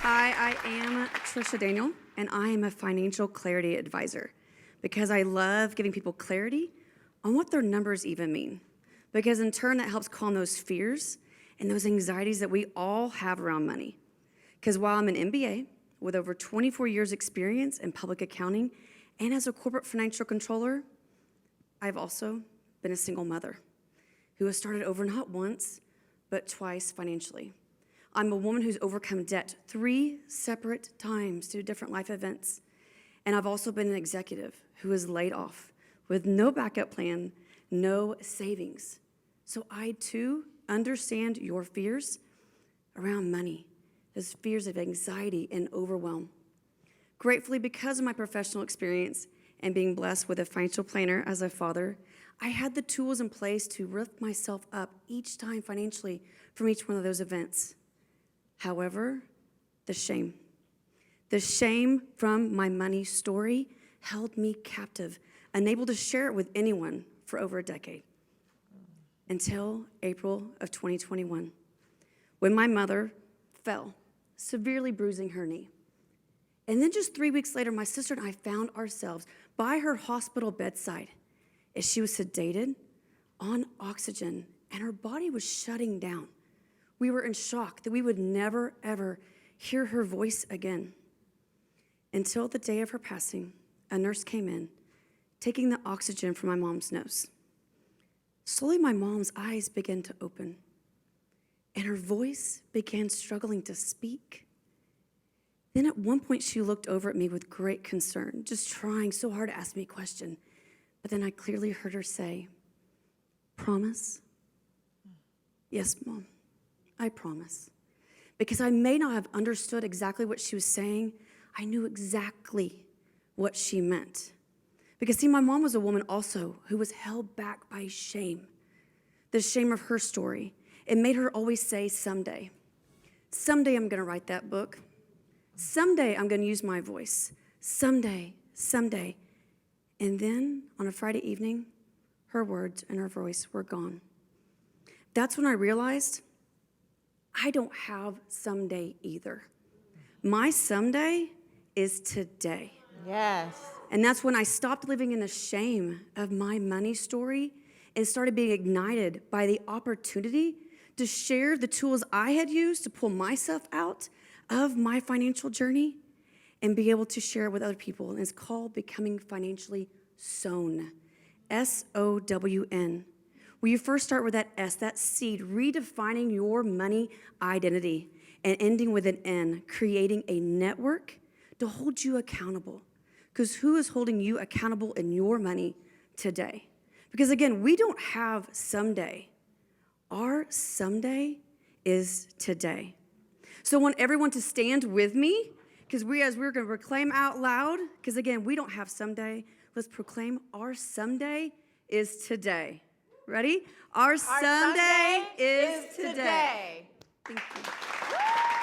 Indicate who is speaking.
Speaker 1: Hi, I am Tricia Daniel, and I am a financial clarity advisor because I love giving people clarity on what their numbers even mean. Because in turn, that helps calm those fears and those anxieties that we all have around money. Because while I'm an MBA with over 24 years experience in public accounting and as a corporate financial controller, I've also been a single mother who has started over not once, but twice financially. I'm a woman who's overcome debt 3 separate times due to different life events. And I've also been an executive who is laid off with no backup plan, no savings. So I too understand your fears around money, those fears of anxiety and overwhelm. Gratefully, because of my professional experience and being blessed with a financial planner as a father, I had the tools in place to lift myself up each time financially from each one of those events. However, the shame from my money story held me captive, unable to share it with anyone for over a decade, until April of 2021, when my mother fell, severely bruising her knee. And then just 3 weeks later, my sister and I found ourselves by her hospital bedside as she was sedated, on oxygen, and her body was shutting down. We were in shock that we would never, ever hear her voice again. Until the day of her passing, a nurse came in, taking the oxygen from my mom's nose. Slowly, my mom's eyes began to open, and her voice began struggling to speak. Then at one point, she looked over at me with great concern, just trying so hard to ask me a question. But then I clearly heard her say, "Promise?" "Yes, Mom, I promise." Because I may not have understood exactly what she was saying, I knew exactly what she meant. Because see, my mom was a woman also who was held back by shame. The shame of her story. It made her always say, someday. Someday I'm gonna write that book. Someday I'm gonna use my voice. Someday. And then on a Friday evening, her words and her voice were gone. That's when I realized I don't have someday either. My someday is today.
Speaker 2: Yes.
Speaker 1: And that's when I stopped living in the shame of my money story and started being ignited by the opportunity to share the tools I had used to pull myself out of my financial journey and be able to share it with other people. And it's called Becoming Financially Sown, S-O-W-N. Where you first start with that S, that seed, redefining your money identity, and ending with an N, creating a network to hold you accountable. Because who is holding you accountable in your money today? Because again, we don't have someday. Our someday is today. So I want everyone to stand with me, because we're going to proclaim out loud, because again, we don't have someday. Let's proclaim our someday is today. Ready? Our someday is today. Thank you.